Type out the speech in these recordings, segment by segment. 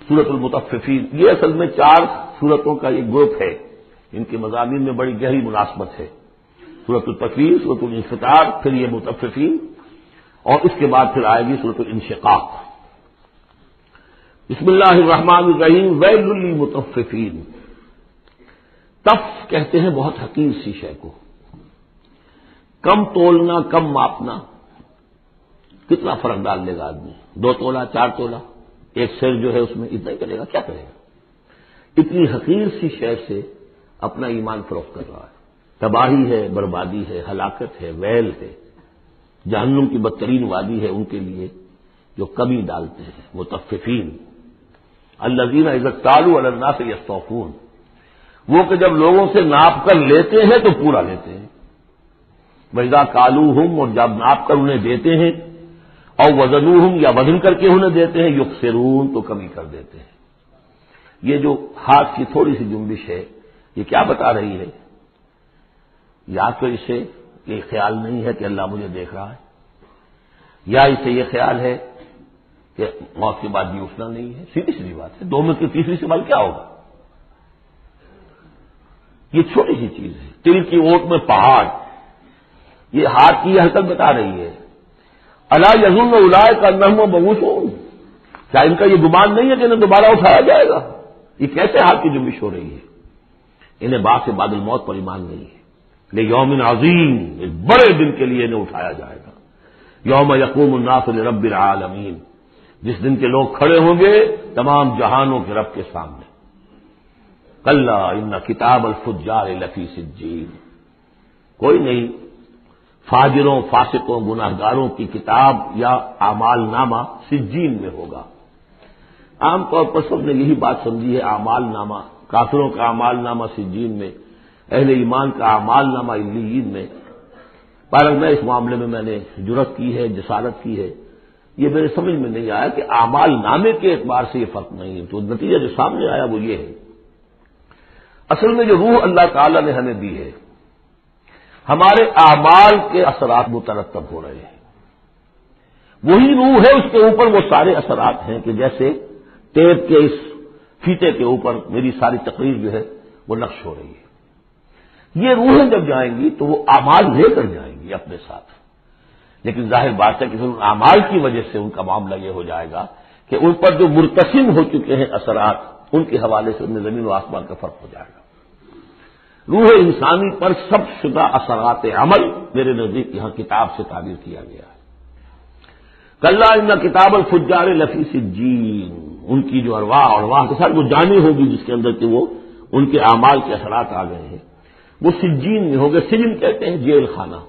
سورۃ المطففین، یہ اصل میں 4 سورتوں کا ایک گروپ ہے، ان کے مضامین میں بڑی گہری مناسبت ہے۔ سورۃ التکویر، سورۃ الانفطار، پھر یہ مطففین، اور اس کے بعد پھر آئے گی سورۃ الانشقاق۔ بسم اللہ الرحمن الرحیم، ویل للمطففین۔ تف کہتے ہیں بہت حقیر سی شے کو، کم تولنا، کم ماپنا، کتنا فرق ڈال لے گا آدمی؟ 2 تولہ، 4 تولہ، ایک سر جو ہے اس میں اتنا ہی کرے گا، کیا کرے گا؟ اتنی حقیر سی شے سے اپنا ایمان فروخت کر رہا ہے۔ تباہی ہے، بربادی ہے، ہلاکت ہے، ویل ہے، جہنم کی بدترین وادی ہے ان کے لیے جو کمی ڈالتے ہیں۔ مطففین الذین اذا اکتالوا علی الناس یستوفون، وہ کہ جب لوگوں سے ناپ کر لیتے ہیں تو پورا لیتے ہیں۔ وَإِذَا كَالُوهُمْ، اور جب ناپ کر انہیں دیتے ہیں، اور وزنوہم، یا وزن کر کے انہیں دیتے ہیں، یخسرون، تو کمی کر دیتے ہیں۔ یہ جو ہاتھ کی تھوڑی سی جنبش ہے، یہ کیا بتا رہی ہے؟ یا تو اسے یہ خیال نہیں ہے کہ اللہ مجھے دیکھ رہا ہے، یا اسے یہ خیال ہے کہ موت کے بعد بھی اٹھنا نہیں ہے۔ سیدھی سیدھی بات ہے، 2 میں کی تیسری سوال کیا ہوگا؟ یہ چھوٹی سی چیز ہے، تل کی اوٹ میں پہاڑ، یہ ہاتھ کی یہ حرکت بتا رہی ہے۔ الا یظن اولئک انہم مبعوثون، کیا ان کا یہ گمان نہیں ہے کہ انہیں دوبارہ اٹھایا جائے گا؟ یہ کیسے ہاتھ کی جنبش ہو رہی ہے؟ انہیں بعد سے بعد الموت پر ایمان نہیں ہے۔ لیوم عظیم، ایک بڑے دن کے لیے انہیں اٹھایا جائے گا۔ یوم یقوم الناس لرب العالمین، جس دن کے لوگ کھڑے ہوں گے تمام جہانوں کے رب کے سامنے۔ کلا ان کتاب الفجار لفی سجین، کوئی نہیں، فاجروں، فاسقوں، گناہگاروں کی کتاب یا اعمال نامہ سجین میں ہوگا۔ عام طور پر سب نے یہی بات سمجھی ہے، اعمال نامہ، کافروں کا اعمال نامہ سجین میں، اہل ایمان کا اعمال نامہ علیین میں۔ پر میں اس معاملے میں نے جرأت کی ہے، جسارت کی ہے، یہ میرے سمجھ میں نہیں آیا کہ اعمال نامے کے اعتبار سے یہ فرق نہیں ہے، تو نتیجہ جو سامنے آیا وہ یہ ہے۔ اصل میں جو روح اللہ تعالی نے ہمیں دی ہے، ہمارے اعمال کے اثرات مترتب ہو رہے ہیں، وہی روح ہے، اس کے اوپر وہ سارے اثرات ہیں کہ جیسے ٹیپ کے اس فیتے کے اوپر میری ساری تقریر جو ہے وہ نقش ہو رہی ہے۔ یہ روحیں جب جائیں گی تو وہ اعمال لے کر جائیں گی اپنے ساتھ، لیکن ظاہر بات ہے کہ پھر ان اعمال کی وجہ سے ان کا معاملہ یہ ہو جائے گا کہ ان پر جو مرتسم ہو چکے ہیں اثرات، ان کے حوالے سے انہیں زمین و آسمان کا فرق ہو جائے گا۔ روح انسانی پر سب شدہ اثرات عمل میرے نزدیک یہاں کتاب سے تعبیر کیا گیا ہے۔ کلا ان کتاب الفجار لفی سجین، ان کی جو ارواح کے ساتھ وہ جانی ہوگی جس کے اندر کہ وہ ان کے اعمال کے اثرات آ گئے ہیں، وہ سجین میں ہوگے۔ سجن کہتے ہیں جیل خانہ،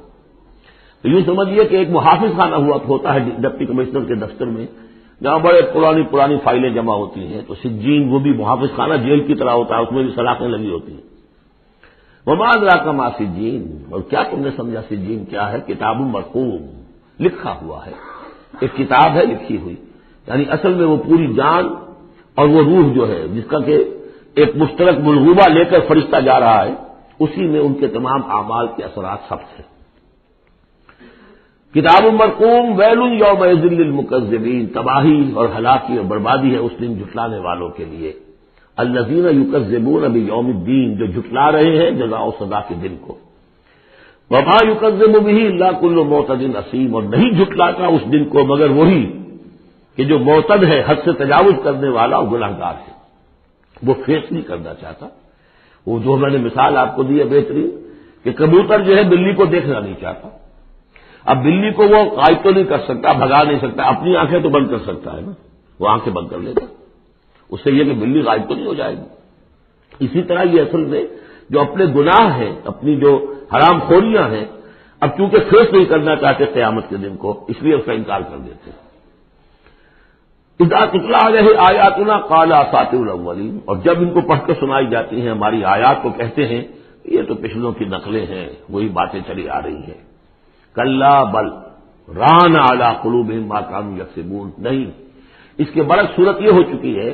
تو یوں سمجھیے کہ ایک محافظ خانہ ہوتا ہے ڈپٹی کمشنر کے دفتر میں، جہاں بڑے پرانی فائلیں جمع ہوتی ہیں، تو سجین وہ بھی محافظ خانہ جیل کی طرح ہوتا ہے، اس میں بھی سلاخیں لگی ہوتی ہیں۔ وما ادراک ما سجین، اور کیا تم نے سمجھا سجین کیا ہے؟ کتاب مرقوم، لکھا ہوا ہے، ایک کتاب ہے لکھی ہوئی، یعنی اصل میں وہ پوری جان اور وہ روح جو ہے جس کا کہ ایک مشترک ملغوبہ لے کر فرشتہ جا رہا ہے، اسی میں ان کے تمام اعمال کے اثرات ثبت ہیں۔ کتاب مرقوم ویل یومئذ للمکذبین، تباہی اور ہلاکی اور بربادی ہے اس دن جھٹلانے والوں کے لیے۔ الذین یکذبون بیوم الدین، جو جھٹلا رہے ہیں جزا و سزا کے دن کو۔ وما یکذب بہ الا کل معتد اثیم، اور نہیں جھٹلاتا اس دن کو مگر وہی کہ جو معتد ہے، حد سے تجاوز کرنے والا اور گنہگار ہے، وہ فیس نہیں کرنا چاہتا۔ وہ جو میں نے مثال آپ کو دی ہے بہترین، کہ کبوتر جو ہے بلی کو دیکھنا نہیں چاہتا۔ اب بلی کو وہ غائب تو نہیں کر سکتا، بھگا نہیں سکتا، اپنی آنکھیں تو بند کر سکتا ہے نا، وہ آنکھیں بند کر لیتا، اس سے یہ کہ بلی غائب تو نہیں ہو جائے گی۔ اسی طرح یہ اصل میں جو اپنے گناہ ہیں، اپنی جو حرام خوریاں ہیں، اب چونکہ فیس نہیں کرنا چاہتے قیامت کے دن کو، اس لیے اس کا انکار کر دیتے ہیں۔ اذا تتلی علیہ آیاتنا قال اساطیر الاولین، اور جب ان کو پڑھ کر سنائی جاتی ہیں ہماری آیات تو کہتے ہیں یہ تو پچھلوں کی نقلیں ہیں، وہی باتیں چلی آ رہی ہیں۔ کلا بل ران علی قلوبہم ما کانوا یکسبون، نہیں، اس کے برعکس صورت یہ ہو چکی ہے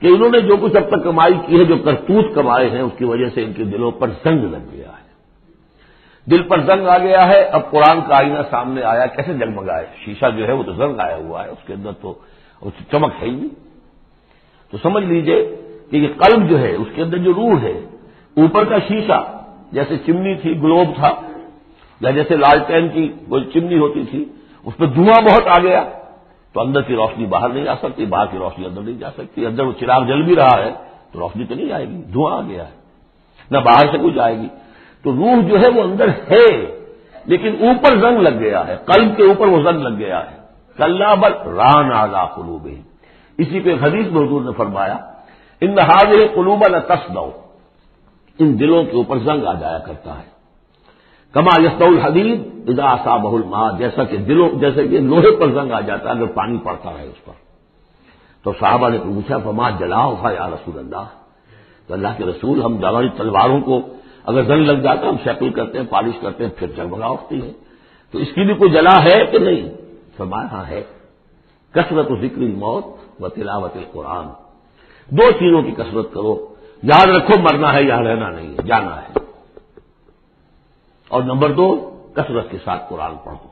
کہ انہوں نے جو کچھ اب تک کمائی کی ہے، جو کرتوت کمائے ہیں، اس کی وجہ سے ان کے دلوں پر زنگ لگ گیا ہے، دل پر زنگ آ گیا ہے۔ اب قرآن کا آئینہ سامنے آیا، کیسے جگمگائے؟ شیشہ جو ہے وہ تو زنگ آیا ہوا ہے، اس کے اندر تو چمک ہے ہی نہیں۔ تو سمجھ لیجئے کہ یہ قلب جو ہے اس کے اندر جو روح ہے، اوپر کا شیشہ جیسے چمنی تھی، گلوب تھا، یا جیسے لالٹین کی وہ چمنی ہوتی تھی، اس پہ دھواں بہت آ گیا تو اندر کی روشنی باہر نہیں جا سکتی، باہر کی روشنی اندر نہیں جا سکتی، اندر وہ چراغ جل بھی رہا ہے تو روشنی تو نہیں آئے گی، دھواں آ گیا ہے، نہ باہر سے کچھ آئے گی۔ تو روح جو ہے وہ اندر ہے لیکن اوپر زنگ لگ گیا ہے، قلب کے اوپر وہ زنگ لگ گیا ہے، کلا بل ران علی قلوبہم۔ اسی پہ حدیث میں حضور نے فرمایا ان هذه القلوب لتصدع، ان دلوں کے اوپر زنگ آ جایا کرتا ہے، کما یصدع الحدید اذا اصابہ الماء، جیسے کہ لوہے پر زنگ آ جاتا ہے اگر پانی پڑتا ہے اس پر۔ تو صحابہ نے پوچھا فما جلاؤھا یا رسول اللہ، تو اللہ کے رسول ہم ہماری تلواروں کو اگر زنگ لگ جاتا ہے ہم شیپل کرتے ہیں، پالش کرتے ہیں، پھر جگمگا اٹھتی ہے، تو اس کی بھی کوئی جلا ہے کہ نہیں؟ فرمایا ہاں ہے، کثرت ذکر الموت و تلاوت القرآن، دو چیزوں کی کثرت کرو، یاد رکھو مرنا ہے یہاں رہنا نہیں ہے، جانا ہے، اور نمبر دو کثرت کے ساتھ قرآن پڑھو،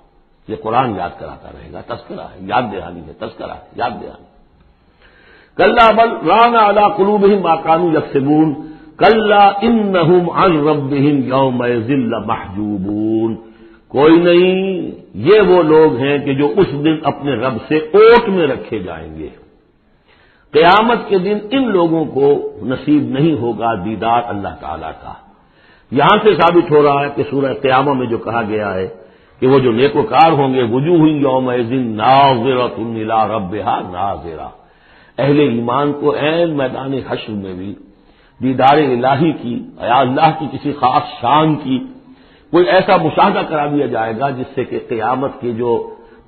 یہ قرآن یاد کراتا رہے گا، تذکرہ ہے، یاد دہانی ہے، تذکرہ ہے، یاد دہانی۔ کلا بل ران علی قلوبہم ما کانوا یکسبون کلا انہم عن ربہم یومئذ لمحجوبون، کوئی نہیں، یہ وہ لوگ ہیں کہ جو اس دن اپنے رب سے اوٹ میں رکھے جائیں گے۔ قیامت کے دن ان لوگوں کو نصیب نہیں ہوگا دیدار اللہ تعالی کا۔ یہاں سے ثابت ہو رہا ہے کہ سورہ قیامہ میں جو کہا گیا ہے کہ وہ جو نیکوکار ہوں گے وجوہ یومئذ ناظرۃ الی ربہا ناظرہ، اہل ایمان کو عین میدان حشر میں بھی دیدار الہی کی، یا اللہ کی کسی خاص شان کی کوئی ایسا مشاہدہ کرا دیا جائے گا جس سے کہ قیامت کے جو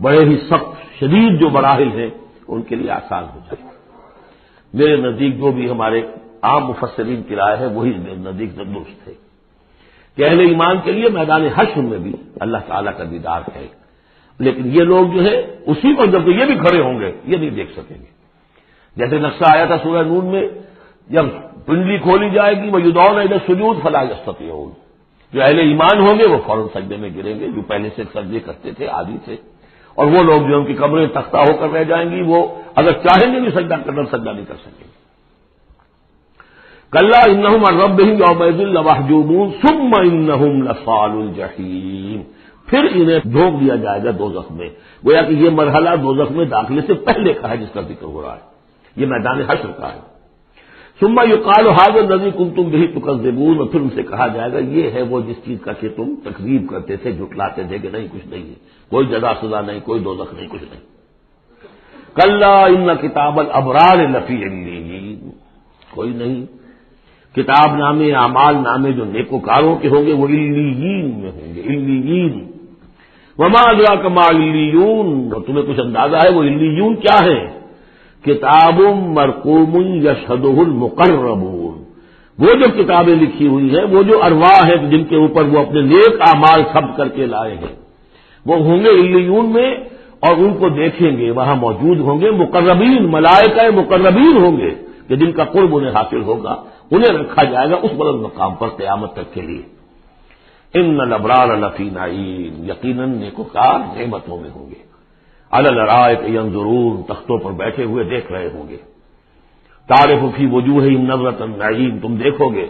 بڑے ہی سخت شدید جو مراحل ہیں ان کے لیے آسان ہو جائے۔ میرے نزدیک جو بھی ہمارے عام مفسرین کی رائے ہے وہی میرے نزدیک درست ہے کہ اہل ایمان کے لیے میدان حشر میں بھی اللہ تعالیٰ کا دیدار ہے، لیکن یہ لوگ جو ہے اسی پر جب یہ بھی کھڑے ہوں گے یہ نہیں دیکھ سکیں گے۔ جیسے نقشہ آیا تھا سورہ نون میں، جب پنڈلی کھولی جائے گی وَيُدْعَوْنَ إِلَى السُّجُودِ فَلَا يَسْتَطِيعُونَ، جو اہل ایمان ہوں گے وہ فوراً سجدے میں گریں گے، جو پہلے سے سجدے کرتے تھے عادی تھے، اور وہ لوگ جو ان کی قبریں تختہ ہو کر رہ جائیں گی وہ اگر چاہیں گے بھی سجدہ کرنا سجدہ نہیں کر سکیں گے۔ کلا انہم عن ربہم یومئذ لمحجوبون ثم انہم لصالو الجحیم، پھر انہیں جھونک دیا جائے گا دوزخ میں، گویا کہ یہ مرحلہ دوزخ میں داخلے سے پہلے کا ہے جس کا ذکر ہو رہا ہے، یہ میدان حشر کا ہے۔ ثم یقال ھذا الذی کنتم بہ تکذبون، اور پھر ان سے کہا جائے گا یہ ہے وہ جس چیز کا کہ تم تکذیب کرتے تھے، جھٹلاتے تھے کہ نہیں کچھ نہیں ہے، کوئی جزا سزا نہیں، کوئی دوزخ نہیں، کچھ نہیں۔ کلا ان کتاب الابرار لفی علیین، کوئی نہیں، کتاب نامے اعمال نامے جو نیکوکاروں کے ہوں گے وہ علیین میں ہوں گے، علیین۔ وما ادراک ما علیون، اور تمہیں کچھ اندازہ ہے وہ علیون کیا ہے؟ کتاب مرقوم یشہدہ المقربون، وہ جو کتابیں لکھی ہوئی ہیں، وہ جو ارواح ہیں جن کے اوپر وہ اپنے نیک اعمال ثبت کر کے لائے ہیں، وہ ہوں گے علیون میں، اور ان کو دیکھیں گے، وہاں موجود ہوں گے مقربین، ملائکہ مقربین ہوں گے کہ جن کا قرب انہیں حاصل ہوگا، انہیں رکھا جائے گا اس بلند مقام پر قیامت تک کے لیے۔ ان الابرار لفی نعیم، یقیناً نیکوکار نعمتوں میں ہوں گے، علی الارائک ینظرون، تختوں پر بیٹھے ہوئے دیکھ رہے ہوں گے، تعرف فی وجوہہم نظرۃ النعیم، تم دیکھو گے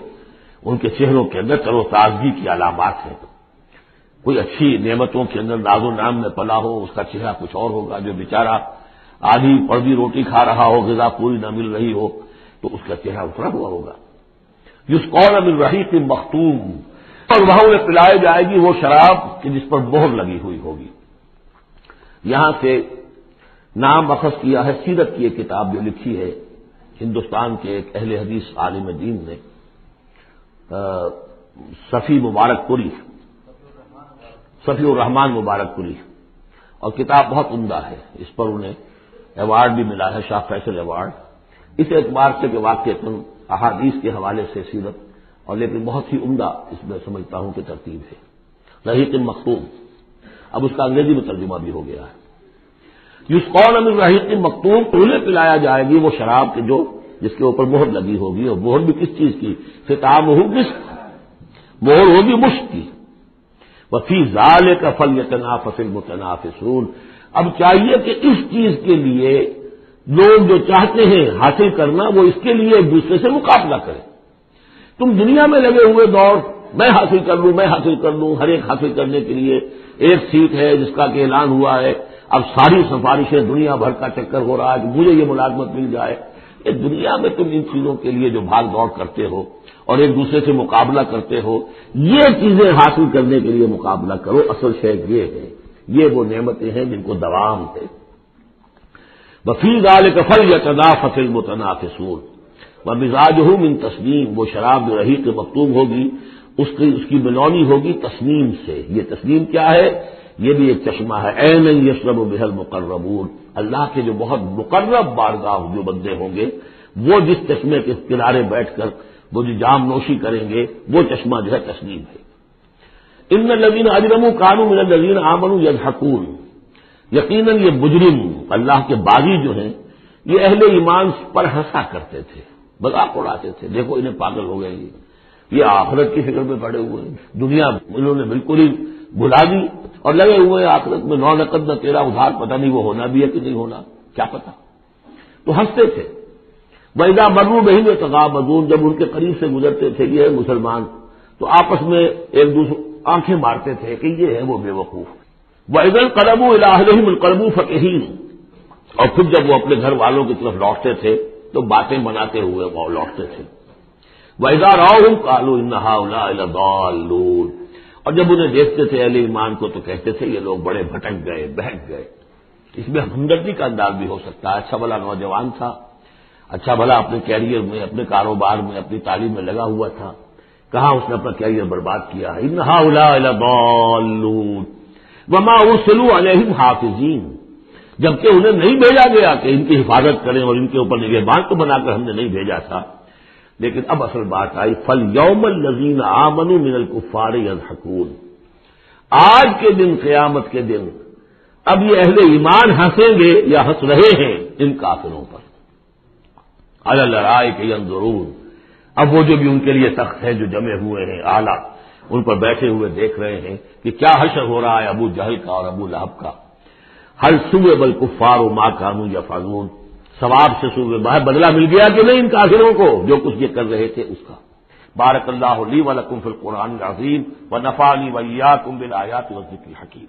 ان کے چہروں کے اندر تر و تازگی کی علامات ہیں۔ کوئی اچھی نعمتوں کے اندر ناز و نعم میں پلا ہو اس کا چہرہ کچھ اور ہوگا، جو بیچارہ آدھی پردی روٹی کھا رہا ہو، غذا پوری نہ مل رہی ہو تو اس کا چہرہ اترا ہوا ہوگا۔ یسقون من رحیق مختوم، اور وہاں انہیں پلائی جائے گی وہ شراب کہ جس پر مہر لگی ہوئی ہوگی۔ یہاں سے نام اخذ کیا ہے سیرت کی ایک کتاب جو لکھی ہے ہندوستان کے ایک اہل حدیث عالم دین نے، صفی مبارک پوری، صفی الرحمان مبارک پوری، اور کتاب بہت عمدہ ہے، اس پر انہیں ایوارڈ بھی ملا ہے، شاہ فیصل ایوارڈ، اس اعتبار سے کہ واقعتاً احادیث کے حوالے سے سیرت، اور لیکن بہت ہی عمدہ اس میں سمجھتا ہوں کہ ترتیب ہے۔ رحیق مختوم، اب اس کا انگریزی میں ترجمہ بھی ہو گیا ہے۔ یسقون من رحیق مختوم، انہیں پلایا جائے گی وہ شراب کے جو جس کے اوپر مہر لگی ہوگی، اور مہر بھی کس چیز کی؟ ختامہ مسک، مہر ہوگی مشک کی۔ وفی ذالک فلیتنافس المتنافسون، اب چاہیے کہ اس چیز کے لیے لوگ جو چاہتے ہیں حاصل کرنا وہ اس کے لیے ایک دوسرے سے مقابلہ کریں. تم دنیا میں لگے ہوئے دوڑ، میں حاصل کر لوں، میں حاصل کر لوں، ہر ایک حاصل کرنے کے لیے ایک سیٹ ہے جس کا کہ اعلان ہوا ہے، اب ساری سفارشیں دنیا بھر کا چکر ہو رہا ہے کہ مجھے یہ ملازمت مل جائے. یہ دنیا میں تم ان چیزوں کے لیے جو بھاگ دوڑ کرتے ہو اور ایک دوسرے سے مقابلہ کرتے ہو، یہ چیزیں حاصل کرنے کے لیے مقابلہ کرو. اصل شے یہ ہے، یہ وہ نعمتیں ہیں جن کو دوام ہے. وفی ذلک فلیتنافس المتنافسون ومزاجہ من تسنیم، وہ شراب جو رحیق مختوم ہوگی اس کی بلونی ہوگی تسنیم سے. یہ تسنیم کیا ہے؟ یہ بھی ایک چشمہ ہے. عین یشرب بها المقربون، اللہ کے جو بہت مقرب بارگاہ جو بندے ہوں گے وہ جس چشمے کے کنارے بیٹھ کر وہ جو جام نوشی کریں گے وہ چشمہ جو ہے تسنیم ہے. ان الذین اجرموا کانوا من الذین آمنوا یضحکون، یقیناً یہ مجرم اللہ کے باغی جو ہیں یہ اہل ایمان پر ہنسا کرتے تھے، مذاق اڑاتے تھے. دیکھو انہیں پاگل ہو گئے، یہ آخرت کی فکر میں پڑے ہوئے ہیں، دنیا انہوں نے بالکل ہی بھلا دی اور لگے ہوئے ہیں آخرت میں. نو نقد نہ تیرا ادھار، پتہ نہیں وہ ہونا بھی ہے کہ نہیں ہونا، کیا پتہ. تو ہنستے تھے. وَإِذَا مَرُّوا بِهِمْ يَتَغَامَزُونَ، جب ان کے قریب سے گزرتے تھے یہ مسلمان تو آپس میں ایک دوسرے آنکھیں مارتے تھے کہ یہ ہے وہ بے وقوف. وَإِذَا انقلبوا إِلَىٰ أَهْلِهِمْ انقلبوا فَكِهِينَ، اور پھر جب وہ اپنے گھر والوں کی طرف لوٹتے تھے تو باتیں بناتے ہوئے وہ لوٹتے تھے. وَإِذَا رَأَوْهُمْ قَالُوا إِنَّ هَٰؤُلَاءِ لَضَالُّونَ، اور جب انہیں دیکھتے تھے اہل ایمان کو تو کہتے تھے یہ لوگ بڑے بھٹک گئے، بہک گئے. اس میں ہمدردی کا انداز بھی ہو سکتا ہے. اچھا بھلا نوجوان تھا، اچھا بھلا اپنے کیریئر میں، اپنے کاروبار میں، اپنی تعلیم میں لگا ہوا تھا، کہاں اس نے اپنا کیریئر برباد کیا ہے. ان هؤلاء لضالون وما ارسلوا علیہم حافظین، جبکہ انہیں نہیں بھیجا گیا کہ ان کی حفاظت کریں اور ان کے اوپر نگہبان تو بنا کر ہم نے نہیں بھیجا تھا. لیکن اب اصل بات آئی، فَالْيَوْمَ الَّذِينَ آمَنُوا مِنَ الْكُفَّارِ يَضْحَكُونَ، آج کے دن، قیامت کے دن اب یہ اہل ایمان ہنسیں گے یا ہنس رہے ہیں ان کافروں پر. عَلَى الْأَرَائِكِ يَنظُرُونَ، اب وہ جو بھی ان کے لیے تخت ہے جو جمے ہوئے ہیں اعلیٰ، ان پر بیٹھے ہوئے دیکھ رہے ہیں کہ کیا حشر ہو رہا ہے ابو جہل کا اور ابو لہب کا. هل ثوب الكفار ما كانوا يفعلون، ثواب سے بدلہ مل گیا کہ نہیں ان کافروں کو جو کچھ یہ کر رہے تھے اس کا. بارک اللہ لی ولکم فی القرآن العظیم ونفعنی وإیاکم بالآیات والذکر الحکیم.